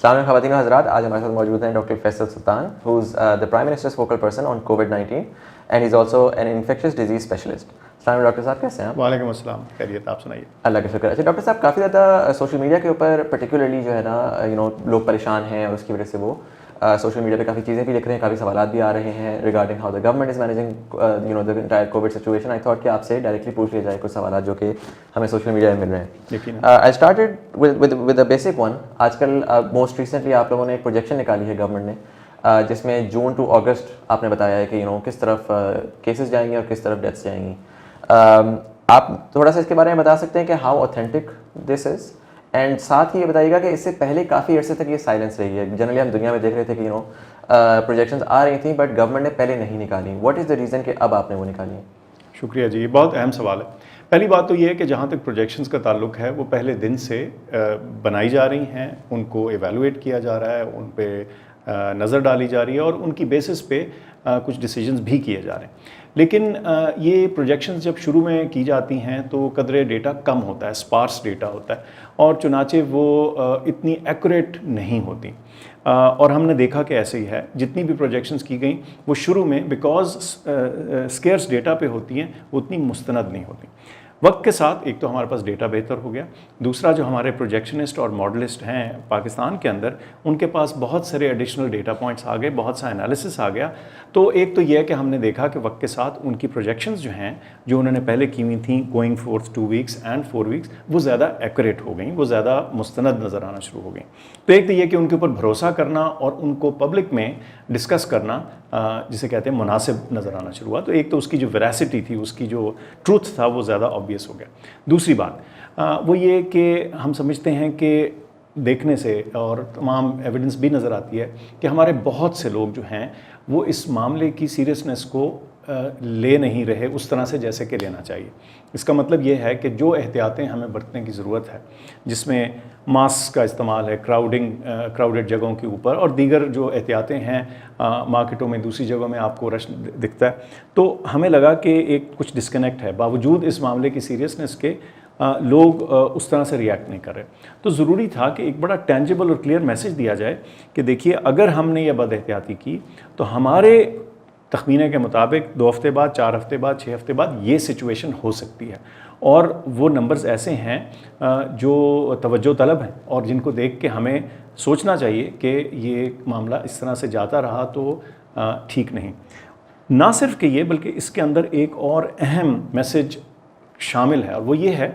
السلام علیکم خواتین و حضرات، آج ہمارے ساتھ موجود ہیں doctor Faisal Sultan who is the Prime Minister's focal person on COVID-19 and he's also an infectious disease specialist. السلام علیکم ڈاکٹر صاحب، کیسے ہیں آپ؟ وعلیکم السلام، خیریت، آپ سنائیے؟ اللہ کا شکر. اچھا ڈاکٹر صاحب، کافی زیادہ سوشل میڈیا کے اوپر پرٹیکولرلی جو ہے نا لوگ پریشان ہیں اور اس کی وجہ سے وہ سوشل میڈیا پہ کافی چیزیں بھی لکھ رہے ہیں، کافی سوالات بھی آ رہے ہیں regarding how the government is managing the entire Covid situation. I thought کہ آپ سے ڈائریکٹلی پوچھ لیا جائے کچھ سوالات جو کہ ہمیں سوشل میڈیا میں مل رہے ہیں. I started with a basic one. آج کل موسٹ ریسنٹلی آپ لوگوں نے ایک پروجیکشن نکالی ہے گورنمنٹ نے، جس میں جون ٹو اگست آپ نے بتایا ہے کہ کس طرف کیسز جائیں گے اور کس طرف ڈیتھس جائیں گی. آپ تھوڑا سا اس کے بارے میں بتا سکتے ہیں کہ how authentic this is, and ساتھ ہی یہ بتائیے گا کہ اس سے پہلے کافی عرصے تک یہ سائلنس رہی ہے. جنرلی ہم دنیا میں دیکھ رہے تھے کہ پروجیکشنز آ رہی تھیں بٹ گورنمنٹ نے پہلے نہیں نکالی. واٹ از دا ریزن کہ اب آپ نے وہ نکالی ہیں؟ شکریہ جی، یہ بہت اہم سوال ہے. پہلی بات تو یہ ہے کہ جہاں تک پروجیکشنز کا تعلق ہے وہ پہلے دن سے بنائی جا رہی ہیں، ان کو ایویلویٹ کیا جا رہا ہے، ان پہ نظر ڈالی جا رہی ہے اور ان کی بیسس پہ کچھ ڈیسیجنز بھی کیے جا رہے ہیں. لیکن یہ پروجیکشنز جب شروع میں کی جاتی ہیں تو قدرے ڈیٹا کم ہوتا ہے، اسپارس ڈیٹا ہوتا ہے اور چنانچہ وہ اتنی ایکوریٹ نہیں ہوتی. اور ہم نے دیکھا کہ ایسے ہی ہے. جتنی بھی پروجیکشنز کی گئیں وہ شروع میں بیکاز اسکیئرس ڈیٹا پہ ہوتی ہیں وہ اتنی مستند نہیں ہوتی. وقت کے ساتھ ایک تو ہمارے پاس ڈیٹا بہتر ہو گیا، دوسرا جو ہمارے پروجیکشنسٹ اور ماڈلسٹ ہیں پاکستان کے اندر ان کے پاس بہت سارے ایڈیشنل ڈیٹا پوائنٹس آ گئے، بہت سا انالیسس آ گیا. تو ایک تو یہ ہے کہ ہم نے دیکھا کہ وقت کے ساتھ ان کی پروجیکشنز جو ہیں جو انہوں نے پہلے کی ہوئی تھیں گوئنگ فورتھ 2 ویکس اینڈ 4 ویکس وہ زیادہ ایکوریٹ ہو گئیں، وہ زیادہ مستند نظر آنا شروع ہو گئیں. تو ایک تو یہ کہ ان کے اوپر بھروسہ کرنا اور ان کو پبلک میں ڈسکس کرنا جسے کہتے ہیں مناسب نظر آنا شروع ہوا. تو ایک تو اس کی جو ویراسٹی تھی، اس کی جو ٹروتھ تھا وہ زیادہ آبویس ہو گیا. دوسری بات وہ یہ کہ ہم سمجھتے ہیں کہ دیکھنے سے اور تمام ایویڈنس بھی نظر آتی ہے کہ ہمارے بہت سے لوگ جو ہیں وہ اس معاملے کی سیریسنس کو لے نہیں رہے اس طرح سے جیسے کہ لینا چاہیے. اس کا مطلب یہ ہے کہ جو احتیاطیں ہمیں برتنے کی ضرورت ہے، جس میں ماسک کا استعمال ہے، کراؤڈڈ جگہوں کے اوپر اور دیگر جو احتیاطیں ہیں مارکیٹوں میں دوسری جگہوں میں آپ کو رش دکھتا ہے، تو ہمیں لگا کہ ایک کچھ ڈسکنیکٹ ہے. باوجود اس معاملے کی سیریسنس کے لوگ اس طرح سے ریئیکٹ نہیں کر رہے. تو ضروری تھا کہ ایک بڑا ٹینجیبل اور کلیئر میسج دیا جائے کہ دیکھیے اگر ہم نے یہ بد احتیاطی کی تو ہمارے تخمینے کے مطابق 2 ہفتے بعد، 4 ہفتے بعد، 6 ہفتے بعد یہ سچویشن ہو سکتی ہے. اور وہ نمبرز ایسے ہیں جو توجہ طلب ہیں اور جن کو دیکھ کے ہمیں سوچنا چاہیے کہ یہ معاملہ اس طرح سے جاتا رہا تو ٹھیک نہیں. نہ صرف کہ یہ بلکہ اس کے اندر ایک اور اہم میسج شامل ہے اور وہ یہ ہے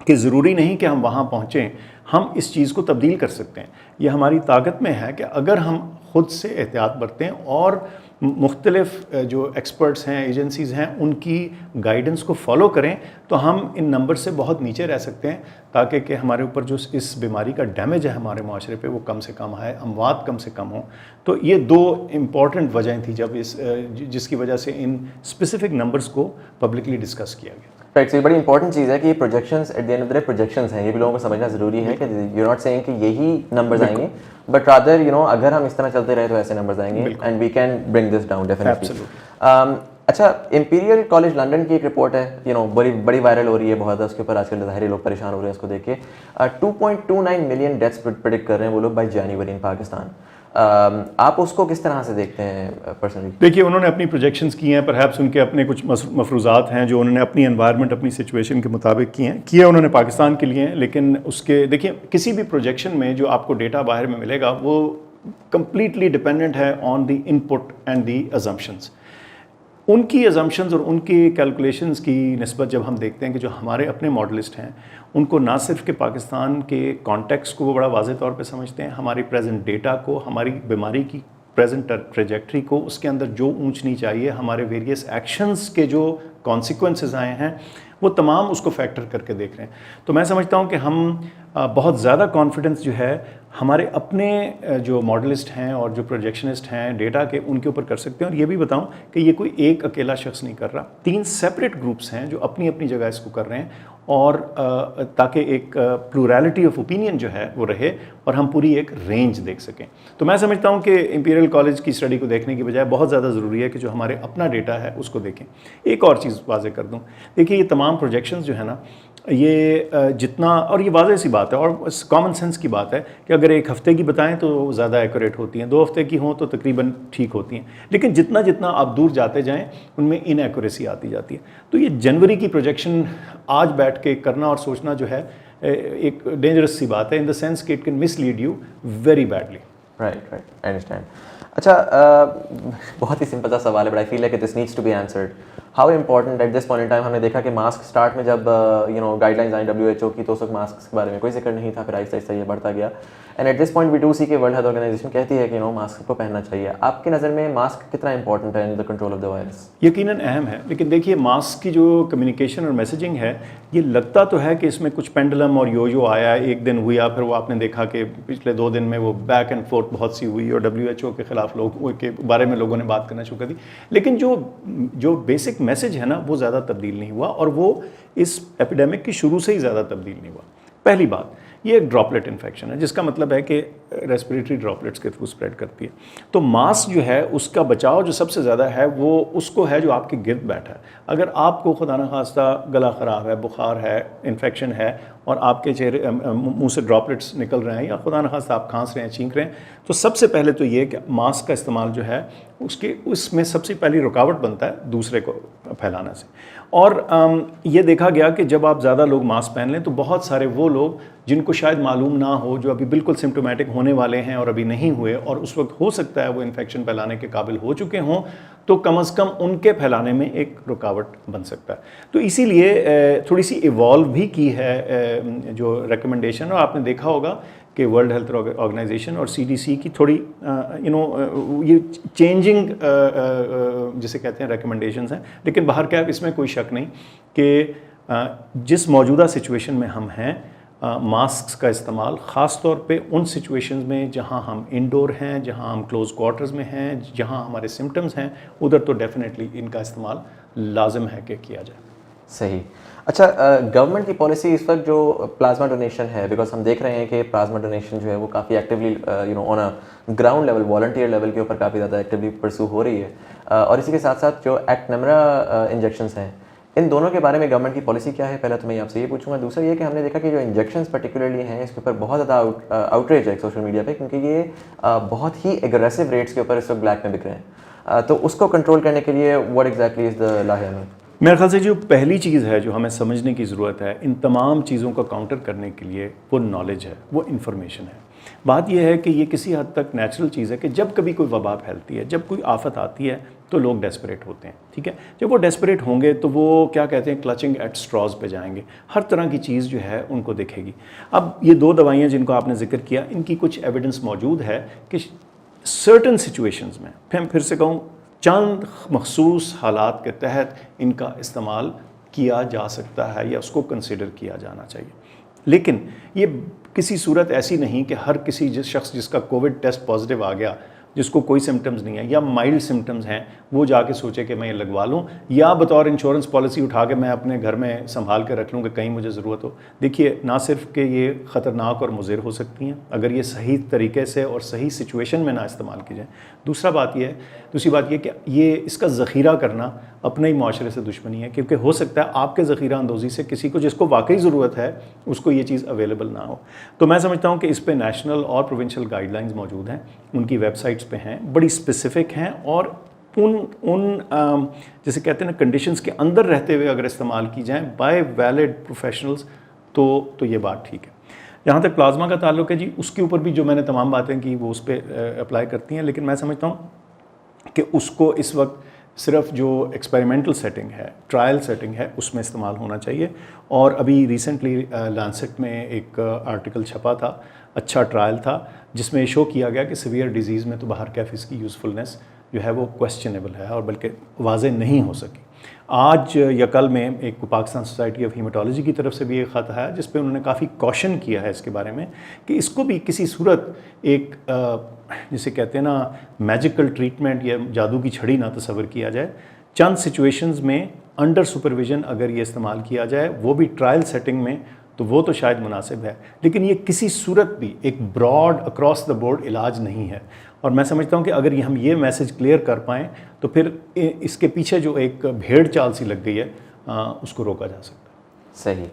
کہ ضروری نہیں کہ ہم وہاں پہنچیں، ہم اس چیز کو تبدیل کر سکتے ہیں. یہ ہماری طاقت میں ہے کہ اگر ہم خود سے احتیاط برتیں اور مختلف جو ایکسپرٹس ہیں، ایجنسیز ہیں، ان کی گائیڈنس کو فالو کریں تو ہم ان نمبر سے بہت نیچے رہ سکتے ہیں، تاکہ کہ ہمارے اوپر جو اس بیماری کا ڈیمیج ہے ہمارے معاشرے پہ وہ کم سے کم ہے، اموات کم سے کم ہوں. تو یہ 2 امپورٹنٹ وجہیں تھیں جب جس کی وجہ سے ان اسپیسیفک نمبرز کو پبلکلی ڈسکس کیا گیا. رائٹ. یہ بڑی امپورٹنٹ چیز ہے کہ یہ projections at the end of the day projections ہیں. یہ بھی لوگوں کو سمجھنا ضروری ہے کہ یو ناٹ سیئنگ کہ یہی نمبرز آئیں گے، بٹ رادر اگر ہم اس طرح چلتے رہے تو ایسے نمبرز آئیں گے and we can bring this down definitely. اچھا، امپیریل کالج لنڈن کی ایک رپورٹ ہے بڑی وائرل ہو رہی ہے بہت، اس کے اوپر آج کل ظاہر لوگ پریشان ہو رہے ہیں اس کو دیکھ کے. 2.29 ملین ڈیتھس پریڈکٹ کر رہے ہیں وہ لوگ بائی جنوری ان پاکستان. آپ اس کو کس طرح سے دیکھتے ہیں پرسنلی؟ دیکھیے انہوں نے اپنی پروجیکشنز کی ہیں، پرہیپس ان کے اپنے کچھ مفروضات ہیں جو انہوں نے اپنی انوائرمنٹ اپنی سچویشن کے مطابق کیے انہوں نے پاکستان کے لیے. لیکن اس کے دیکھیے کسی بھی پروجیکشن میں جو آپ کو ڈیٹا باہر میں ملے گا وہ کمپلیٹلی ڈپینڈنٹ ہے آن دی ان پٹ اینڈ دی ازمپشنز. ان کی ازمپشنز اور ان کی کیلکولیشنز کی نسبت جب ہم دیکھتے ہیں کہ جو ہمارے اپنے ماڈلسٹ ہیں ان کو نہ صرف کہ پاکستان کے کانٹیکس کو وہ بڑا واضح طور پہ سمجھتے ہیں، ہماری پریزنٹ ڈیٹا کو، ہماری بیماری کی پریزنٹ ٹریجیکٹری کو، اس کے اندر جو اونچ نیچ آئی ہے، ہمارے ویریس ایکشنز کے جو کانسیکوینسز آئے ہیں وہ تمام اس کو فیکٹر کر کے دیکھ رہے ہیں. تو میں سمجھتا ہوں کہ ہم بہت زیادہ کانفیڈنس جو ہے ہمارے اپنے جو ماڈلسٹ ہیں اور جو پروجیکشنسٹ ہیں ڈیٹا کے ان کے اوپر کر سکتے ہیں. اور یہ بھی بتاؤں کہ یہ کوئی ایک اکیلا شخص نہیں کر رہا، 3 سیپریٹ گروپس ہیں جو اپنی اپنی جگہ اس کو کر رہے ہیں، اور تاکہ ایک پلورالٹی آف اوپینین جو ہے وہ رہے اور ہم پوری ایک رینج دیکھ سکیں. تو میں سمجھتا ہوں کہ امپیریل کالج کی اسٹڈی کو دیکھنے کی بجائے بہت زیادہ ضروری ہے کہ جو ہمارے اپنا ڈیٹا ہے اس کو دیکھیں. ایک اور چیز واضح کر دوں، دیکھیے یہ تمام پروجیکشنز جو ہے نا یہ جتنا، اور یہ واضح سی بات ہے اور کامن سینس کی بات ہے کہ اگر ایک ہفتے کی بتائیں تو زیادہ ایکوریٹ ہوتی ہیں، 2 ہفتے کی ہوں تو تقریباً ٹھیک ہوتی ہیں، لیکن جتنا آپ دور جاتے جائیں ان میں ان ایکوریسی آتی جاتی ہے. تو یہ جنوری کی پروجیکشن آج بیٹھ کے کرنا اور سوچنا جو ہے ایک ڈینجرس سی بات ہے، ان دا سینس کہ it can mislead you very badly. Right I understand. اچھا بہت ہی سمپل سا سوال ہے but I feel like this needs to be answered. How important at this point in time? ہم نے دیکھا کہ ماسک اسٹارٹ میں جب گائیڈ لائنز آئیں WHO کی تو اس وقت ماسک کے بارے میں کوئی ذکر نہیں تھا، پھر آہستہ آہستہ یہ بڑھتا گیا. And at this point we do see کہ ورلڈ ہیلتھ آرگنائزیشن کہتی ہے کہ ماسک کو پہننا چاہیے. آپ کی نظر میں ماسک کتنا امپورٹنٹ ہے in the control of the virus? یقیناً اہم ہے، لیکن دیکھیے ماسک کی جو کمیونیکیشن اور میسیجنگ ہے یہ لگتا تو ہے کہ اس میں کچھ پینڈلم اور یو آیا، ایک دن ہوا پھر وہ آپ نے دیکھا کہ پچھلے 2 دن میں وہ بیک اینڈ فورتھ بہت سی ہوئی اور WHO کے خلاف لوگوں کے بارے میں لوگوں نے بات کرنا شروع کر دی. لیکن جو بیسک میسج ہے نا وہ زیادہ تبدیل نہیں ہوا، اور وہ اس ایپیڈیمک کی شروع سے ہی زیادہ تبدیل نہیں ہوا. پہلی بات، یہ ایک ڈراپلیٹ انفیکشن ہے جس کا مطلب ہے کہ ریسپریٹری ڈراپلیٹس کے تھرو اسپریڈ کرتی ہے. تو ماسک جو ہے اس کا بچاؤ جو سب سے زیادہ ہے وہ اس کو ہے جو آپ کے گرد بیٹھا ہے. اگر آپ کو خدا نخواستہ گلا خراب ہے، بخار ہے، انفیکشن ہے اور آپ کے چہرے منہ سے ڈراپلیٹس نکل رہے ہیں یا خدا نخواستہ آپ کھانس رہے ہیں، چھینک رہے ہیں، تو سب سے پہلے تو یہ کہ ماسک کا استعمال جو ہے اس میں سب سے پہلی رکاوٹ بنتا ہے دوسرے کو پھیلانے سے. اور یہ دیکھا گیا کہ جب آپ زیادہ لوگ ماسک پہن لیں تو بہت سارے وہ لوگ جن کو شاید معلوم نہ ہو، جو ابھی بالکل سمپٹومیٹک ہونے والے ہیں اور ابھی نہیں ہوئے اور اس وقت ہو سکتا ہے وہ انفیکشن پھیلانے کے قابل ہو چکے ہوں، تو کم از کم ان کے پھیلانے میں ایک رکاوٹ بن سکتا ہے. تو اسی لیے تھوڑی سی ایوالو بھی کی ہے جو ریکمنڈیشن، اور آپ نے دیکھا ہوگا کہ ورلڈ ہیلتھ آرگنائزیشن اور CDC کی تھوڑی یہ چینجنگ جسے کہتے ہیں ریکمنڈیشنز ہیں. لیکن باہر کیا اس میں کوئی شک نہیں کہ جس موجودہ سچویشن میں ہم ہیں، ماسکس کا استعمال خاص طور پہ ان سچویشنز میں جہاں ہم انڈور ہیں، جہاں ہم کلوز کوارٹرز میں ہیں، جہاں ہمارے سمٹمز ہیں، ادھر تو ڈیفینیٹلی ان کا استعمال لازم ہے کہ کیا جائے. صحیح. اچھا گورنمنٹ کی پالیسی اس وقت جو پلازما ڈونیشن ہے، بیکاز ہم دیکھ رہے ہیں کہ پلازما ڈونیشن جو ہے وہ کافی actually on a ground level, volunteer level کے اوپر کافی زیادہ ایکٹیولی پرسو ہو رہی ہے. اور اسی کے ساتھ ساتھ جو ایکٹ نمرا انجیکشنس ہیں، ان دونوں کے بارے میں گورنمنٹ کی پالیسی کیا ہے؟ پہلے تو میں آپ سے یہ پوچھوں گا. دوسرا یہ کہ ہم نے دیکھا کہ جو انجیکشنس پرٹیکولرلی ہیں اس کے اوپر بہت زیادہ آؤٹریج ہے سوشل میڈیا پہ، کیونکہ یہ بہت ہی ایگریسو ریٹس کے اوپر اس وقت بلیک میں بک رہے ہیں. تو اس کو کنٹرول کرنے کے لیے واٹ ایگزیکٹلی از دا لا ہے؟ میرے خیال سے جو پہلی چیز ہے جو ہمیں سمجھنے کی ضرورت ہے ان تمام چیزوں کا کاؤنٹر کرنے کے لیے، وہ نالج ہے، وہ انفارمیشن ہے. بات یہ ہے کہ یہ کسی حد تک نیچرل چیز ہے کہ جب کبھی کوئی وبا پھیلتی ہے، جب کوئی آفت آتی ہے تو لوگ ڈیسپریٹ ہوتے ہیں. ٹھیک ہے، جب وہ ڈیسپریٹ ہوں گے تو وہ کیا کہتے ہیں، کلچنگ ایٹ اسٹراز پہ جائیں گے. ہر طرح کی چیز جو ہے ان کو دکھے گی. اب یہ 2 دوائیاں جن کو آپ نے ذکر کیا، ان کی کچھ ایویڈنس موجود ہے کہ سرٹن سچویشنز میں، پھر سے کہوں، چند مخصوص حالات کے تحت ان کا استعمال کیا جا سکتا ہے یا اس کو کنسیڈر کیا جانا چاہیے. لیکن یہ کسی صورت ایسی نہیں کہ ہر کسی شخص جس کا کووڈ ٹیسٹ پازیٹیو آ گیا، جس کو کوئی سمٹمز نہیں ہے یا مائلڈ سمٹمز ہیں، وہ جا کے سوچے کہ میں یہ لگوا لوں یا بطور انشورنس پالیسی اٹھا کے میں اپنے گھر میں سنبھال کے رکھ لوں کہ کہیں مجھے ضرورت ہو. دیکھیے، نہ صرف کہ یہ خطرناک اور مضر ہو سکتی ہیں اگر یہ صحیح طریقے سے اور صحیح سچویشن میں نہ استعمال کی جائیں. دوسری بات یہ کہ یہ اس کا ذخیرہ کرنا اپنے ہی معاشرے سے دشمنی ہے، کیونکہ ہو سکتا ہے آپ کے ذخیرہ اندوزی سے کسی کو جس کو واقعی ضرورت ہے اس کو یہ چیز اویلیبل نہ ہو. تو میں سمجھتا ہوں کہ اس پہ نیشنل اور پروونشل گائیڈ لائنز موجود ہیں، ان کی ویب سائٹس پہ ہیں، بڑی اسپیسیفک ہیں، اور ان جیسے کہتے ہیں نا کنڈیشنز کے اندر رہتے ہوئے اگر استعمال کی جائیں بائی ویلڈ پروفیشنلز تو یہ بات ٹھیک ہے. جہاں تک پلازما کا تعلق ہے جی، اس کے اوپر بھی جو میں نے تمام باتیں کی وہ اس پہ اپلائی کرتی ہیں. لیکن میں سمجھتا ہوں کہ اس کو اس وقت صرف جو ایکسپیریمنٹل سیٹنگ ہے، ٹرائل سیٹنگ ہے، اس میں استعمال ہونا چاہیے. اور ابھی ریسنٹلی لانسیٹ میں ایک آرٹیکل چھپا تھا، اچھا ٹرائل تھا، جس میں شو کیا گیا کہ سیویئر ڈیزیز میں تو باہر کیف اس کی یوزفلنس جو ہے وہ کویسچنیبل ہے اور بلکہ واضح نہیں ہو سکی. آج یا کل میں ایک پاکستان سوسائٹی آف ہیماٹولوجی کی طرف سے بھی ایک خط ہے جس پہ انہوں نے کافی کوشن کیا ہے اس کے بارے میں کہ اس کو بھی کسی صورت ایک جسے کہتے ہیں نا میجیکل ٹریٹمنٹ یا جادو کی چھڑی نہ تصور کیا جائے. چند سچویشنز میں انڈر سپرویژن اگر یہ استعمال کیا جائے، وہ بھی ٹرائل سیٹنگ میں، تو وہ تو شاید مناسب ہے. لیکن یہ کسی صورت بھی ایک براڈ اکراس دا بورڈ علاج نہیں ہے. اور میں سمجھتا ہوں کہ اگر ہم یہ میسج کلیئر کر پائیں تو پھر اس کے پیچھے جو ایک بھیڑ چال سی لگ گئی ہے اس کو روکا جا سکتا ہے. صحیح.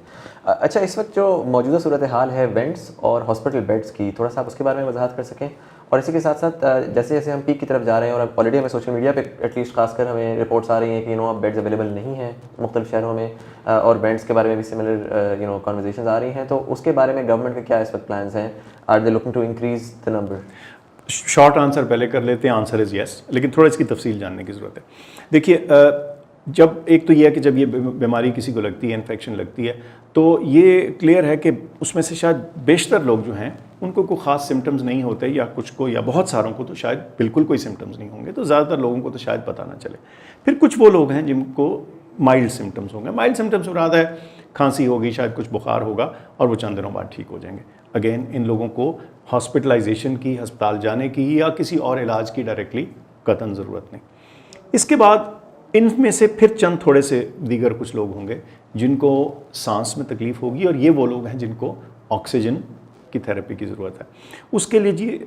اچھا, اس وقت جو موجودہ صورتحال ہے وینٹس اور ہاسپٹل بیڈس کی, تھوڑا سا آپ اس کے بارے میں وضاحت کر سکیں. اور اسی کے ساتھ ساتھ جیسے جیسے ہم پیک کی طرف جا رہے ہیں, اور آلریڈی ہمیں سوشل میڈیا پہ ایٹ لیسٹ خاص کر ہمیں رپورٹس آ رہی ہیں کہ اب بیڈز اویلیبل نہیں ہیں مختلف شہروں میں, اور بینڈس کے بارے میں بھی سملر کانورزیشنز آ رہی ہیں, تو اس کے بارے میں گورنمنٹ کے کیا اس وقت پلانز ہیں؟ Are they looking to increase the number? Short answer پہلے کر لیتے ہیں, آنسر از یس, لیکن تھوڑا اس کی تفصیل جاننے کی ضرورت ہے. دیکھیے, جب ایک تو یہ ہے کہ جب یہ بیماری کسی کو لگتی ہے, انفیکشن لگتی ہے, تو یہ کلیئر ہے کہ اس میں سے شاید بیشتر لوگ جو ہیں ان کو کوئی خاص سمٹمز نہیں ہوتے, یا کچھ کو, یا بہت ساروں کو تو شاید بالکل کوئی سمٹمز نہیں ہوں گے, تو زیادہ تر لوگوں کو تو شاید پتہ نہ چلے. پھر کچھ وہ لوگ ہیں جن کو مائلڈ سمٹمز ہوں گے. مائلڈ سمٹمز مراد ہے کھانسی ہوگی, شاید کچھ بخار ہوگا, اور وہ چند دنوں بعد ٹھیک ہو جائیں گے. اگین ان لوگوں کو ہاسپٹلائزیشن کی, ہسپتال جانے کی یا کسی اور علاج کی ڈائریکٹلی قطعاً ضرورت نہیں. اس کے بعد ان میں سے پھر چند تھوڑے سے دیگر کچھ لوگ ہوں گے جن کو سانس میں تکلیف ہوگی, اور یہ وہ لوگ ہیں جن کو آکسیجن کی تھیراپی کی ضرورت ہے. اس کے لیے جی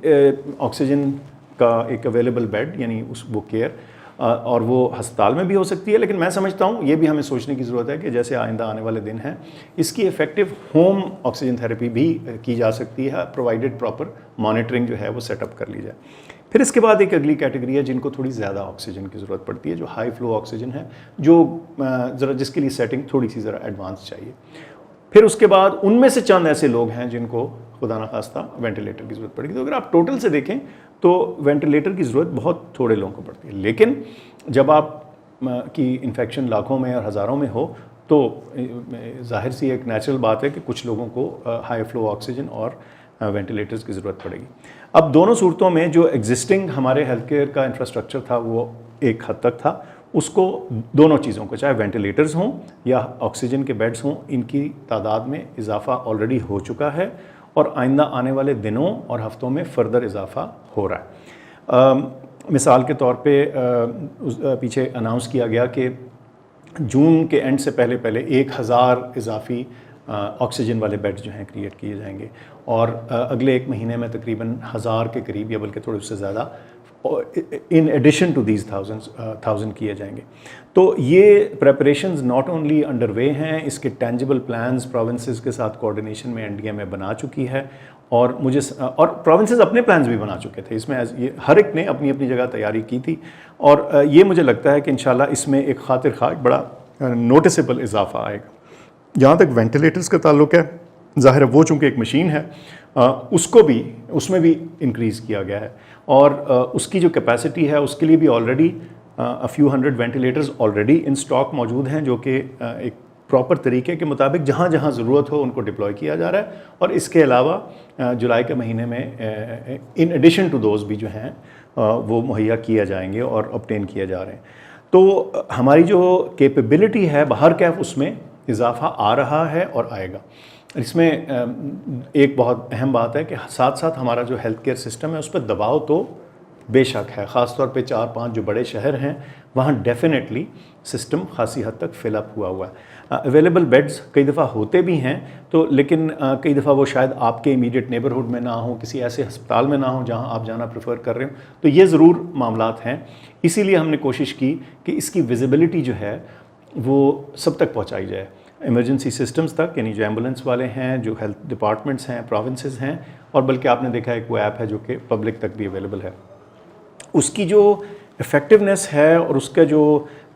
آکسیجن کا ایک اویلیبل بیڈ, یعنی وہ کیئر, اور وہ ہسپتال میں بھی ہو سکتی ہے, لیکن میں سمجھتا ہوں یہ بھی ہمیں سوچنے کی ضرورت ہے کہ جیسے آئندہ آنے والے دن ہیں اس کی ایفیکٹو ہوم آکسیجن تھیراپی بھی کی جا سکتی ہے, پرووائڈیڈ پراپر مانیٹرنگ جو ہے وہ سیٹ اپ کر لی جائے. پھر اس کے بعد ایک اگلی کیٹیگری ہے جن کو تھوڑی زیادہ آکسیجن کی ضرورت پڑتی ہے, جو ہائی فلو آکسیجن ہے, جو ذرا جس کے لیے سیٹنگ تھوڑی سی ذرا ایڈوانس چاہیے. پھر اس کے بعد ان میں سے چند ایسے لوگ ہیں جن کو خدا نخواستہ وینٹیلیٹر کی ضرورت پڑے گی. تو اگر آپ ٹوٹل سے دیکھیں تو وینٹیلیٹر کی ضرورت بہت تھوڑے لوگوں کو پڑتی ہے, لیکن جب آپ کی انفیکشن لاکھوں میں اور ہزاروں میں ہو تو ظاہر سی ایک نیچرل بات ہے کہ کچھ لوگوں کو ہائی فلو آکسیجن اور وینٹیلیٹرز کی ضرورت پڑے گی. اب دونوں صورتوں میں جو ایگزسٹنگ ہمارے ہیلتھ کیئر کا انفراسٹرکچر تھا وہ ایک حد تک تھا, اس کو دونوں چیزوں کو, چاہے وینٹیلیٹرز ہوں یا آکسیجن کے بیڈز ہوں, ان کی تعداد میں اضافہ آلریڈی ہو چکا ہے, اور آئندہ آنے والے دنوں اور ہفتوں میں فردر اضافہ ہو رہا ہے. مثال کے طور پہ پیچھے اناؤنس کیا گیا کہ جون کے اینڈ سے پہلے 1000 اضافی آکسیجن والے بیڈز جو ہیں کریٹ کیے جائیں گے, اور اگلے ایک مہینے میں تقریباً 1000 کے قریب یا بلکہ تھوڑے اس سے زیادہ ان ایڈیشن ٹو دیز 1000 کیے جائیں گے. تو یہ پریپریشنز ناٹ اونلی انڈر وے ہیں, اس کے ٹینجبل پلانز پروونسز کے ساتھ کوآرڈینیشن میں NDMA میں بنا چکی ہے, اور پروونسز اپنے پلانز بھی بنا چکے تھے. اس میں یہ ہر ایک نے اپنی اپنی جگہ تیاری کی تھی, اور یہ مجھے لگتا ہے کہ انشاءاللہ اس میں ایک خاطر خواہ ایک بڑا نوٹسیبل اضافہ آئے گا. جہاں تک وینٹیلیٹرز کا تعلق ہے, ظاہر ہے وہ چونکہ ایک مشین ہے, اس میں بھی انکریز کیا گیا ہے, اور اس کی جو کیپیسٹی ہے اس کے لیے بھی already few hundred ventilators already in stock موجود ہیں, جو کہ ایک پراپر طریقے کے مطابق جہاں جہاں ضرورت ہو ان کو ڈپلوائے کیا جا رہا ہے. اور اس کے علاوہ جولائی کے مہینے میں ان ایڈیشن ٹو دوز بھی جو ہیں وہ مہیا کیا جائیں گے اور obtain کیے جا رہے ہیں. تو ہماری جو کیپیبلٹی ہے باہر کیف, اس میں اضافہ آ رہا ہے اور آئے گا. اس میں ایک بہت اہم بات ہے کہ ساتھ ساتھ ہمارا جو ہیلتھ کیئر سسٹم ہے اس پہ دباؤ تو بے شک ہے, خاص طور پہ 4-5 جو بڑے شہر ہیں وہاں ڈیفینیٹلی سسٹم خاصی حد تک فل اپ ہوا ہے. اویلیبل بیڈز کئی دفعہ ہوتے بھی ہیں, تو لیکن کئی دفعہ وہ شاید آپ کے امیڈیٹ نیبرہڈ میں نہ ہوں, کسی ایسے ہسپتال میں نہ ہوں جہاں آپ جانا پریفر کر رہے ہوں. تو یہ ضرور معاملات ہیں, اسی لیے ہم نے کوشش کی کہ اس کی ویزیبلٹی جو ہے وہ سب تک پہنچائی جائے, ایمرجنسی سسٹمز تک, یعنی جو ایمبولینس والے ہیں, جو ہیلتھ ڈپارٹمنٹس ہیں, پروونسز ہیں, اور بلکہ آپ نے دیکھا ایک وہ ایپ ہے جو کہ پبلک تک بھی اویلیبل ہے. اس کی جو افیکٹونیس ہے اور اس کا جو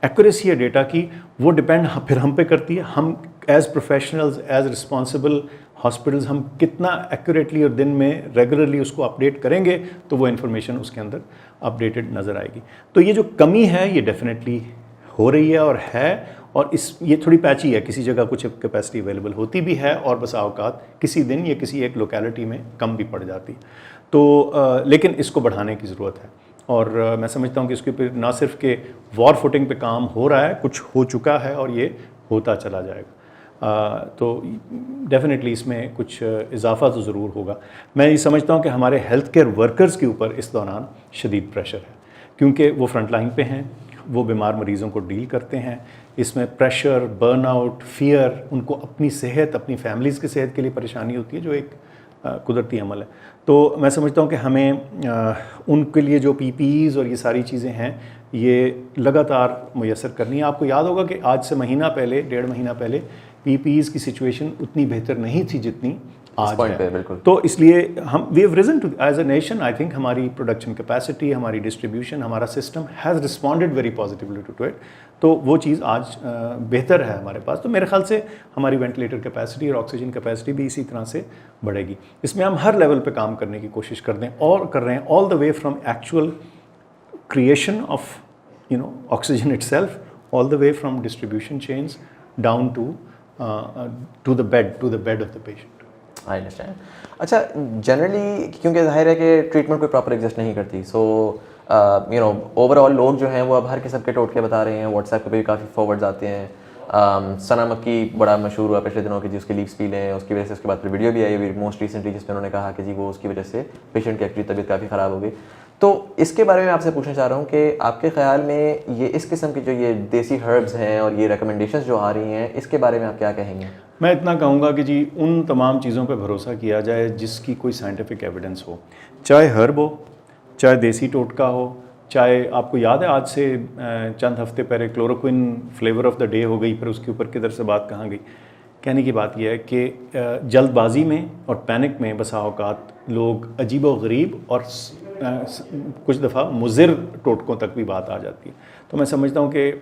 ایکوریسی ہے ڈیٹا کی, وہ ڈپینڈ پھر ہم پہ کرتی ہے. ہم as professionals, as responsible hospitals, ہم کتنا ایکوریٹلی اور دن میں ریگولرلی اس کو اپڈیٹ کریں گے تو وہ انفارمیشن اس کے اندر اپڈیٹڈ نظر آئے گی. تو یہ جو کمی ہے یہ ڈیفینیٹلی ہو رہی ہے اور ہے, اور یہ تھوڑی پیچی ہے, کسی جگہ کچھ کیپیسٹی اویلیبل ہوتی بھی ہے اور بسا اوقات کسی دن یا کسی ایک لوکیلٹی میں کم بھی پڑ جاتی. تو لیکن اس کو بڑھانے کی ضرورت ہے, اور میں سمجھتا ہوں کہ اس کے اوپر نہ صرف کہ وار فوٹنگ پہ کام ہو رہا ہے, کچھ ہو چکا ہے اور یہ ہوتا چلا جائے گا. تو ڈیفینیٹلی اس میں کچھ اضافہ تو ضرور ہوگا. میں یہ سمجھتا ہوں کہ ہمارے ہیلتھ کیئر ورکرز کے اوپر اس دوران شدید پریشر ہے, کیونکہ وہ فرنٹ لائن پہ ہیں, وہ بیمار مریضوں کو ڈیل کرتے ہیں. اس میں پریشر, برن آؤٹ, فیئر, ان کو اپنی صحت, اپنی فیملیز کی صحت کے لیے پریشانی ہوتی ہے, جو ایک قدرتی عمل ہے. تو میں سمجھتا ہوں کہ ہمیں ان کے لیے جو PPEs اور یہ ساری چیزیں ہیں یہ لگاتار میسر کرنی ہے. آپ کو یاد ہوگا کہ آج سے مہینہ پہلے, 1.5 مہینہ پہلے PPEs کی سچویشن اتنی بہتر نہیں تھی جتنی آج ہے. بالکل. تو اس لیے ہم we have reason to as a nation I think ہماری پروڈکشن کیپیسٹی, ہماری ڈسٹریبیوشن, ہمارا system has responded very positively to it. تو وہ چیز آج بہتر ہے ہمارے پاس. تو میرے خیال سے ہماری وینٹیلیٹر کیپیسٹی اور آکسیجن کیپیسٹی بھی اسی طرح سے بڑھے گی. اس میں ہم ہر لیول پہ کام کرنے کی کوشش کر رہے ہیں all the way from actual creation of oxygen itself, all the way from distribution chains down to the bed of the patient. I understand. اچھا جنرلی کیونکہ ظاہر ہے کہ ٹریٹمنٹ کوئی پراپر ایگزسٹ نہیں کرتی, سو اوور آل لوگ جو ہیں وہ اب ہر قسم کے ٹوٹکے بتا رہے ہیں. واٹس ایپ پہ بھی کافی فارورڈز آتے ہیں. ثنا مکی بڑا مشہور ہوا پچھلے دنوں کہ جی اس کی لیوس پی لیں, اس کی وجہ سے اس کے بعد پھر ویڈیو بھی آئی موسٹ ریسنٹلی جس میں انہوں نے کہا کہ جی وہ اس کی وجہ سے پیشنٹ کی ایکچولی طبیعت کافی خراب ہو گئی. تو اس کے بارے میں آپ سے پوچھنا چاہ رہا ہوں کہ آپ کے خیال میں یہ اس قسم کی جو یہ دیسی ہربز ہیں اور یہ ریکمنڈیشنز جو آ رہی ہیں اس کے بارے میں آپ کیا کہیں گے؟ میں اتنا کہوں گا کہ جی ان تمام چیزوں پہ بھروسہ کیا جائے جس کی کوئی سائنٹیفک ایویڈنس ہو, چاہے ہرب ہو, چاہے دیسی ٹوٹکا ہو, چاہے آپ کو یاد ہے آج سے چند ہفتے پہلے کلوروکوئن فلیور آف دا ڈے ہو گئی, پھر اس کے اوپر کدھر سے بات کہاں گئی. کہنے کی بات یہ ہے کہ جلد بازی میں اور پینک میں بسا اوقات لوگ عجیب و غریب اور کچھ دفعہ مضر ٹوٹکوں تک بھی بات آ جاتی ہے. تو میں سمجھتا ہوں کہ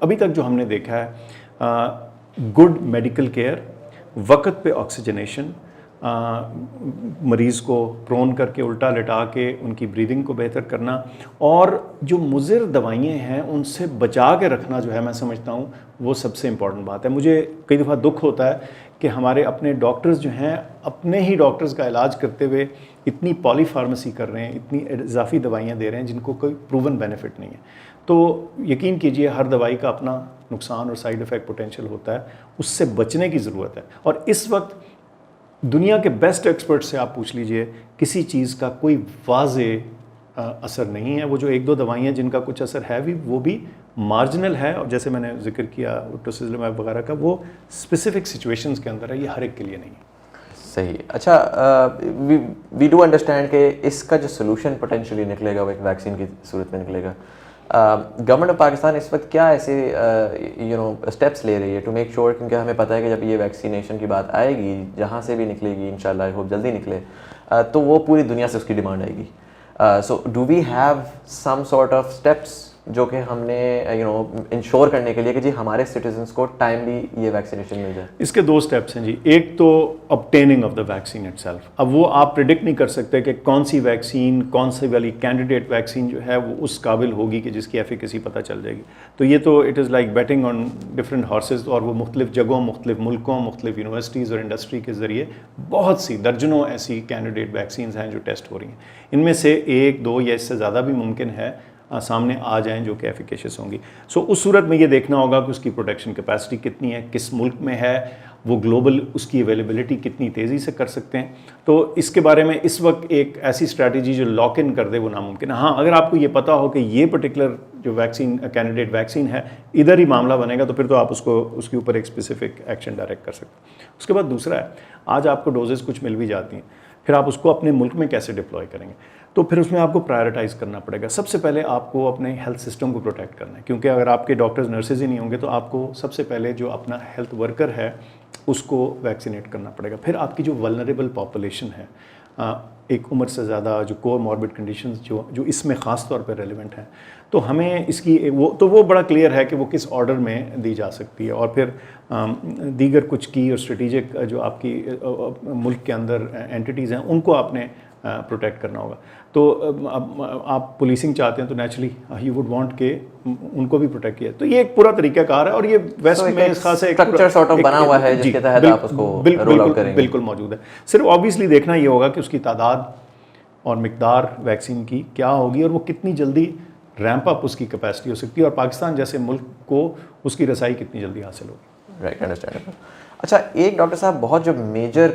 ابھی تک جو ہم نے دیکھا ہے گڈ میڈیکل کیئر, وقت پہ آکسیجنیشن, مریض کو پرون کر کے الٹا لٹا کے ان کی بریدنگ کو بہتر کرنا, اور جو مضر دوائیاں ہیں ان سے بچا کے رکھنا جو ہے میں سمجھتا ہوں وہ سب سے امپورٹنٹ بات ہے. مجھے کئی دفعہ دکھ ہوتا ہے کہ ہمارے اپنے ڈاکٹرز جو ہیں اپنے ہی ڈاکٹرز کا علاج کرتے ہوئے اتنی پالی فارمیسی کر رہے ہیں, اتنی اضافی دوائیاں دے رہے ہیں جن کو کوئی پروون بینیفٹ نہیں ہے. تو یقین کیجئے ہر دوائی کا اپنا نقصان اور سائیڈ افیکٹ پوٹینشیل ہوتا ہے, اس سے بچنے کی ضرورت ہے. اور اس وقت دنیا کے بیسٹ ایکسپرٹ سے آپ پوچھ لیجئے, کسی چیز کا کوئی واضح اثر نہیں ہے. وہ جو ایک دو دوائیاں جن کا کچھ اثر ہے بھی وہ بھی مارجنل ہے, اور جیسے میں نے ذکر کیا ٹوسیزلماب وغیرہ کا وہ اسپیسیفک سچویشنز کے اندر ہے, یہ ہر ایک کے لیے نہیں ہے. صحیح. اچھا وی ڈو انڈرسٹینڈ کہ اس کا جو سولوشن پوٹینشلی نکلے گا وہ ایک ویکسین کی صورت میں نکلے گا. گورنمنٹ آف پاکستان اس وقت کیا ایسے اسٹیپس لے رہی ہے ٹو میک شیور, کیونکہ ہمیں پتہ ہے کہ جب یہ ویکسینیشن کی بات آئے گی جہاں سے بھی نکلے گی انشاءاللہ آئی ہوپ جلدی نکلے, تو وہ پوری دنیا سے اس کی ڈیمانڈ آئے گی. So do we have some sort of steps جو کہ ہم نے انشور کرنے کے لیے کہ جی ہمارے سٹیزنس کو ٹائملی یہ ویکسینیشن مل جائے؟ اس کے دو سٹیپس ہیں جی. ایک تو obtaining of the vaccine it self. اب وہ آپ پریڈکٹ نہیں کر سکتے کہ کون سی ویکسین, کون سی والی کینڈیڈیٹ ویکسین جو ہے وہ اس قابل ہوگی کہ جس کی ایفیکیسی پتہ چل جائے گی. تو یہ تو it is like batting on different horses, اور وہ مختلف جگہوں, مختلف ملکوں, مختلف یونیورسٹیز اور انڈسٹری کے ذریعے بہت سی درجنوں ایسی کینڈیڈیٹ ویکسینز ہیں جو ٹیسٹ ہو رہی ہیں. ان میں سے ایک دو یا اس سے زیادہ بھی ممکن ہے سامنے آ جائیں جو کہ ایفیکیشس ہوں گی. سو اس صورت میں یہ دیکھنا ہوگا کہ اس کی پروٹیکشن کیپیسٹی کتنی ہے, کس ملک میں ہے, وہ گلوبل اس کی اویلیبلٹی کتنی تیزی سے کر سکتے ہیں. تو اس کے بارے میں اس وقت ایک ایسی اسٹریٹجی جو لاک ان کر دے وہ ناممکن ہے. ہاں اگر آپ کو یہ پتا ہو کہ یہ پرٹیکولر جو ویکسین کینڈیڈیٹ ویکسین ہے ادھر ہی معاملہ بنے گا, تو پھر تو آپ اس کے اوپر ایک اسپیسیفک ایکشن ڈائریکٹ کر سکتے ہیں. اس کے بعد دوسرا ہے, آج آپ کو ڈوزز کچھ مل بھی جاتی ہیں, پھر آپ اس کو اپنے ملک میں کیسے ڈپلوائے کریں گے. تو پھر اس میں آپ کو پرائرٹائز کرنا پڑے گا. سب سے پہلے آپ کو اپنے ہیلتھ سسٹم کو پروٹیکٹ کرنا ہے, کیونکہ اگر آپ کے ڈاکٹرز نرسز ہی نہیں ہوں گے تو آپ کو سب سے پہلے جو اپنا ہیلتھ ورکر ہے اس کو ویکسینیٹ کرنا پڑے گا. پھر آپ کی جو ولنریبل پاپولیشن ہے, ایک عمر سے زیادہ جو کور ماربڈ کنڈیشنز جو اس میں خاص طور پہ ریلیونٹ ہیں, تو ہمیں اس کی وہ بڑا کلیئر ہے کہ وہ کس آرڈر میں دی جا سکتی ہے. اور پھر دیگر کچھ کی اور اسٹریٹجک جو آپ کی ملک کے اندر اینٹیز ہیں ان کو آپ نے پروٹیکٹ کرنا ہوگا. تو آپ پولیسنگ چاہتے ہیں تو نیچرلی یو وڈ وانٹ کہ ان کو بھی پروٹیکٹ کیا. تو یہ ایک پورا طریقہ کار ہے, اور یہ ویسٹ میں خاص اسٹرکچر سارٹ آف بنا ہوا ہے جس کے تحت آپ اس کو رول آؤٹ کریں گے. بالکل موجود ہے. صرف آبویسلی دیکھنا یہ ہوگا کہ اس کی تعداد اور مقدار ویکسین کی کیا ہوگی, اور وہ کتنی جلدی ریمپ اپ اس کی کیپیسٹی ہو سکتی ہے, اور پاکستان جیسے ملک کو اس کی رسائی کتنی جلدی حاصل ہوگی. Right, understand. اچھا ایک ڈاکٹر صاحب بہت جو میجر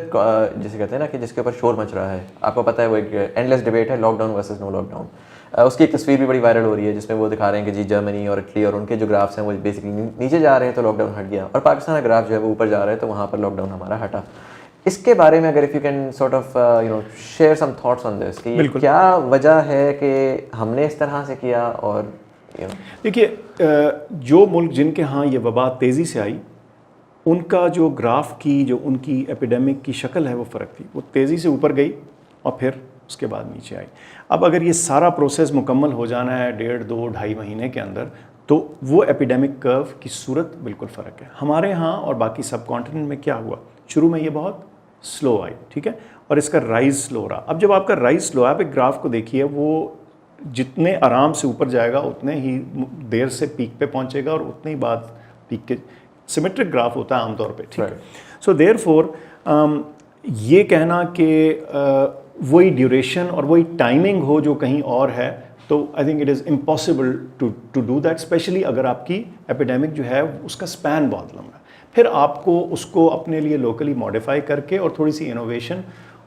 جسے کہتے ہیں نا کہ جس کے اوپر شور مچ رہا ہے, آپ کو پتہ ہے وہ ایک اینڈ لیس ڈبیٹ ہے, لاک ڈاؤن ورسز نو لاک ڈاؤن. اس کی ایک تصویر بھی بڑی وائرل ہو رہی ہے جس میں وہ دکھا رہے ہیں کہ جی جرمنی اور اٹلی اور ان کے جو گرافس ہیں وہ بیسکلی نیچے جا رہے ہیں تو لاک ڈاؤن ہٹ گیا, اور پاکستان کا گراف جو ہے وہ اوپر جا رہا ہے تو وہاں پر لاک ڈاؤن ہمارا ہٹا. اس کے بارے میں اگر if you can sort of share some thoughts on this, کہ کیا وجہ ہے کہ ہم نے اس طرح سے کیا. اور دیکھیے جو ملک جن کے ہاں یہ وبا تیزی سے آئی ان کا جو گراف کی جو ان کی ایپیڈیمک کی شکل ہے وہ فرق تھی. وہ تیزی سے اوپر گئی اور پھر اس کے بعد نیچے آئی. اب اگر یہ سارا پروسیس مکمل ہو جانا ہے 1.5 2 2.5 مہینے کے اندر, تو وہ ایپیڈیمک کرو کی صورت بالکل فرق ہے. ہمارے ہاں اور باقی سب کانٹیننٹ میں کیا ہوا, شروع میں یہ بہت سلو آئی, ٹھیک ہے, اور اس کا رائز سلو رہا. اب جب آپ کا رائز سلو ہے, آپ ایک گراف کو دیکھیے, وہ جتنے آرام سے اوپر جائے گا اتنے ہی دیر سے پیک پہ پہنچے گا اور اتنے ہی بعد پیک کے, سیمیٹرک گراف ہوتا ہے عام طور پہ, ٹھیک ہے. سو دیر فور یہ کہنا کہ وہی ڈیوریشن اور وہی ٹائمنگ ہو جو کہیں اور ہے, تو I think it is impossible to do that, especially اگر آپ کی ایپیڈیمک جو ہے اس کا اسپین بہت لمبا ہے. پھر آپ کو اس کو اپنے لیے لوکلی ماڈیفائی کر کے اور تھوڑی سی انوویشن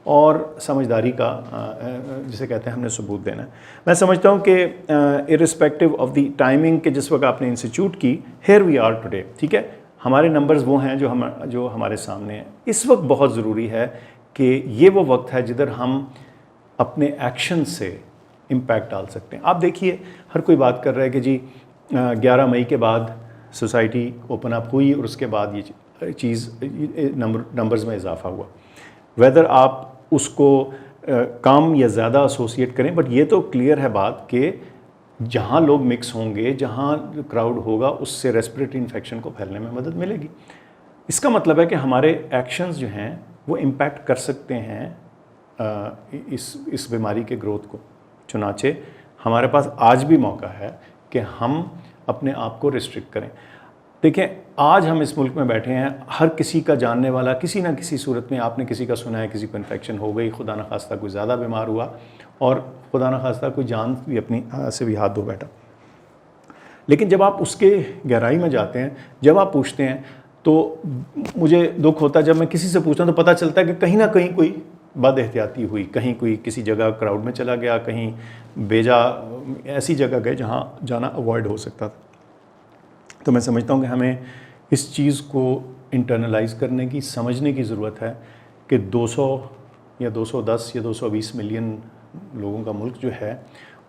اور سمجھداری کا جسے کہتے ہیں ہم نے ثبوت دینا ہے. میں سمجھتا ہوں کہ ارسپیکٹو آف دی ٹائمنگ کہ جس وقت آپ نے انسٹیٹیوٹ کی, ہیئر وی آر ٹوڈے, ٹھیک ہے, ہمارے نمبرز وہ ہیں جو ہمارے سامنے ہیں. اس وقت بہت ضروری ہے کہ یہ وہ وقت ہے جدھر ہم اپنے ایکشن سے امپیکٹ ڈال سکتے ہیں. آپ دیکھیے ہر کوئی بات کر رہا ہے کہ جی 11 مئی کے بعد سوسائٹی اوپن اپ ہوئی اور اس کے بعد یہ چیز نمبرز میں اضافہ ہوا. ویدر آپ اس کو کم یا زیادہ ایسوسیٹ کریں, بٹ یہ تو کلیئر ہے بات کہ جہاں لوگ مکس ہوں گے, جہاں کراؤڈ ہوگا, اس سے ریسپریٹری انفیکشن کو پھیلنے میں مدد ملے گی. اس کا مطلب ہے کہ ہمارے ایکشنز جو ہیں وہ امپیکٹ کر سکتے ہیں اس بیماری کے گروتھ کو. چنانچہ ہمارے پاس آج بھی موقع ہے کہ ہم اپنے آپ کو ریسٹرکٹ کریں. دیکھیں آج ہم اس ملک میں بیٹھے ہیں, ہر کسی کا جاننے والا کسی نہ کسی صورت میں, آپ نے کسی کا سنا ہے کسی کو انفیکشن ہو گئی, خدا نخواستہ کوئی زیادہ بیمار ہوا اور خدا نخواستہ کوئی جان بھی اپنی سے بھی ہاتھ دھو بیٹھا. لیکن جب آپ اس کے گہرائی میں جاتے ہیں, جب آپ پوچھتے ہیں, تو مجھے دکھ ہوتا ہے جب میں کسی سے پوچھتا ہوں تو پتہ چلتا ہے کہ کہیں نہ کہیں کوئی بد احتیاطی ہوئی, کہیں کوئی کسی جگہ کراؤڈ میں چلا گیا, کہیں بیجا ایسی جگہ گئے جہاں جانا اوائڈ ہو سکتا تھا. تو میں سمجھتا ہوں کہ ہمیں اس چیز کو انٹرنلائز کرنے کی, سمجھنے کی ضرورت ہے کہ 200 یا 210 یا 220 ملین لوگوں کا ملک جو ہے,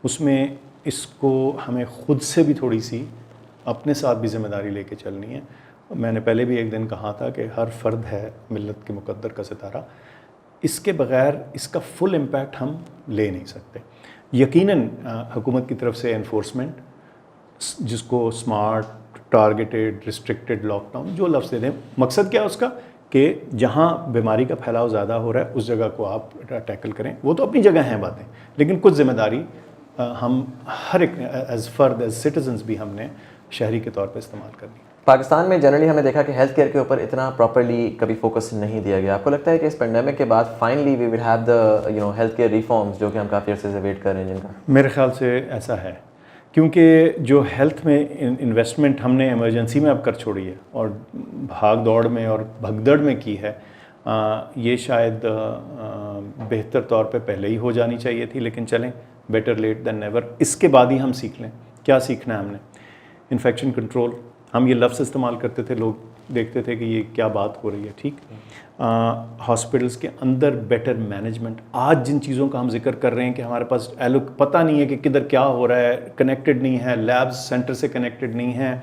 اس میں اس کو ہمیں خود سے بھی تھوڑی سی اپنے ساتھ بھی ذمہ داری لے کے چلنی ہے. میں نے پہلے بھی ایک دن کہا تھا کہ ہر فرد ہے ملت کے مقدر کا ستارہ. اس کے بغیر اس کا فل امپیکٹ ہم لے نہیں سکتے. یقیناً حکومت کی طرف سے انفورسمنٹ, جس کو smart, targeted, restricted, lockdown, جو لفظ دے دیں, مقصد کیا اس کا کہ جہاں بیماری کا پھیلاؤ زیادہ ہو رہا ہے اس جگہ کو آپ ٹیکل کریں. وہ تو اپنی جگہ ہیں باتیں, لیکن کچھ ذمہ داری ہم ہر ایک ایز فرد, ایز سٹیزنز بھی ہم نے شہری کے طور پہ استعمال کرنی. پاکستان میں جنرلی ہم نے دیکھا کہ ہیلتھ کیئر کے اوپر اتنا پراپرلی کبھی فوکس نہیں دیا گیا. آپ کو لگتا ہے کہ اس پینڈیمک کے بعد finally we will have the health care reforms جو کہ ہم کافی عرصے سے ویٹ کر رہے ہیں جن کا؟ میرے خیال سے ایسا ہے, کیونکہ جو ہیلتھ میں انویسٹمنٹ ہم نے ایمرجنسی میں اب کر چھوڑی ہے اور بھاگ دوڑ میں اور بھگدڑ میں کی ہے, یہ شاید بہتر طور پہ پہلے ہی ہو جانی چاہیے تھی. لیکن چلیں, بیٹر لیٹ دین نیور. اس کے بعد ہی ہم سیکھ لیں. کیا سیکھنا ہے ہم نے؟ Infection control. ہم یہ لفظ استعمال کرتے تھے, لوگ دیکھتے تھے کہ یہ کیا بات ہو رہی ہے, ٹھیک. ہاسپٹلس کے اندر بیٹر مینجمنٹ. آج جن چیزوں کا ہم ذکر کر رہے ہیں کہ ہمارے پاس پتہ نہیں ہے کہ کدھر کیا ہو رہا ہے, کنیکٹڈ نہیں ہے, لیبز سینٹر سے کنیکٹڈ نہیں ہیں,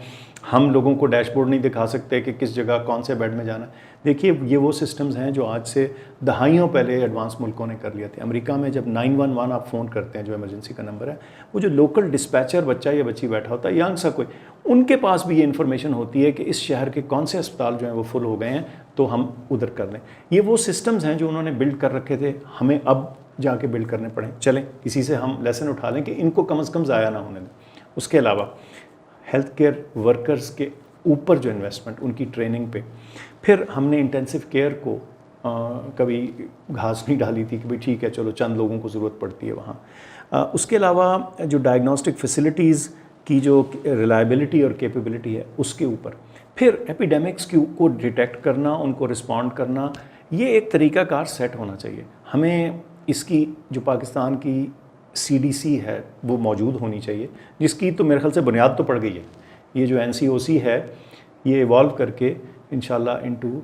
ہم لوگوں کو ڈیش بورڈ نہیں دکھا سکتے کہ کس جگہ کون سے بیڈ میں جانا ہے. دیکھیے یہ وہ سسٹمز ہیں جو آج سے دہائیوں پہلے ایڈوانس ملکوں نے کر لیا تھے. امریکہ میں جب 911 آپ فون کرتے ہیں, جو ایمرجنسی کا نمبر ہے, وہ جو لوکل ڈسپیچر بچہ یا بچی بیٹھا ہوتا ہے, ینگ سا کوئی, ان کے پاس بھی یہ انفارمیشن ہوتی ہے کہ اس شہر کے کون سے اسپتال جو ہیں وہ فل ہو گئے ہیں, تو ہم ادھر کر لیں. یہ وہ سسٹمز ہیں جو انہوں نے بلڈ کر رکھے تھے, ہمیں اب جا کے بلڈ کرنے پڑیں. چلیں کسی سے ہم لیسن اٹھا لیں کہ ان کو کم از کم ضائع نہ ہونے دیں. اس کے علاوہ ہیلتھ کیئر ورکرز کے اوپر جو انویسٹمنٹ, ان کی ٹریننگ پہ. پھر ہم نے انٹینسو کیئر کو کبھی گھاس نہیں ڈالی تھی کہ بھائی ٹھیک ہے چلو چند لوگوں کو ضرورت پڑتی ہے وہاں. اس کے علاوہ جو ڈائگنوسٹک فیسلٹیز کی جو ریلائبلٹی اور کیپیبلٹی ہے اس کے اوپر. پھر ایپیڈیمکس کو ڈیٹیکٹ کرنا, ان کو رسپونڈ کرنا, یہ ایک طریقہ کار سیٹ ہونا چاہیے. ہمیں اس کی جو پاکستان کی CDC ہے وہ موجود ہونی چاہیے, جس کی تو میرے خیال سے بنیاد تو پڑ گئی ہے. یہ جو NCOC ہے یہ ایوالو کر کے انشاءاللہ انٹو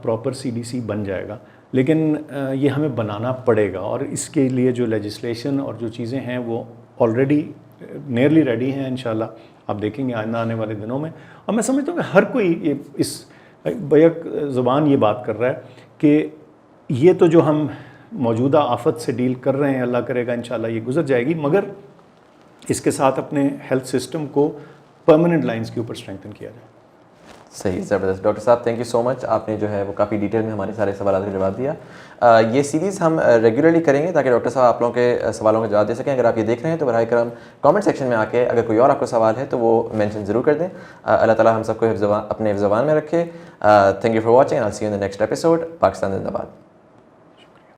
پراپر CDC بن جائے گا. لیکن یہ ہمیں بنانا پڑے گا, اور اس کے لیے جو لیجسلیشن اور جو چیزیں ہیں وہ آلریڈی نیئرلی ریڈی ہیں انشاءاللہ. آپ دیکھیں گے آئندہ آنے والے دنوں میں. اور میں سمجھتا ہوں کہ ہر کوئی اس بیک زبان یہ بات کر رہا ہے کہ یہ تو جو ہم موجودہ آفت سے ڈیل کر رہے ہیں اللہ کرے گا انشاءاللہ یہ گزر جائے گی، مگر اس کے ساتھ اپنے ہیلتھ سسٹم کو پرماننٹ لائنز کے اوپر اسٹرینتھن کیا جائے۔ صحیح، زبردست ڈاکٹر صاحب، تھینک یو سو مچ، آپ نے جو ہے وہ کافی ڈیٹیل میں ہمارے سارے سوالات کا جواب دیا۔ یہ سیریز ہم ریگولرلی کریں گے تاکہ ڈاکٹر صاحب آپ لوگوں کے سوالوں کا جواب دے سکیں۔ اگر آپ یہ دیکھ رہے ہیں تو براہ کرم کامنٹ سیکشن میں آ کے اگر کوئی اور آپ کو سوال ہے تو وہ مینشن ضرور کر دیں۔ اللہ تعالیٰ ہم سب کو اپنے حفظ امان میں رکھے۔ Thank you for watching, I see you in the next episode. Pakistan زندہ باد۔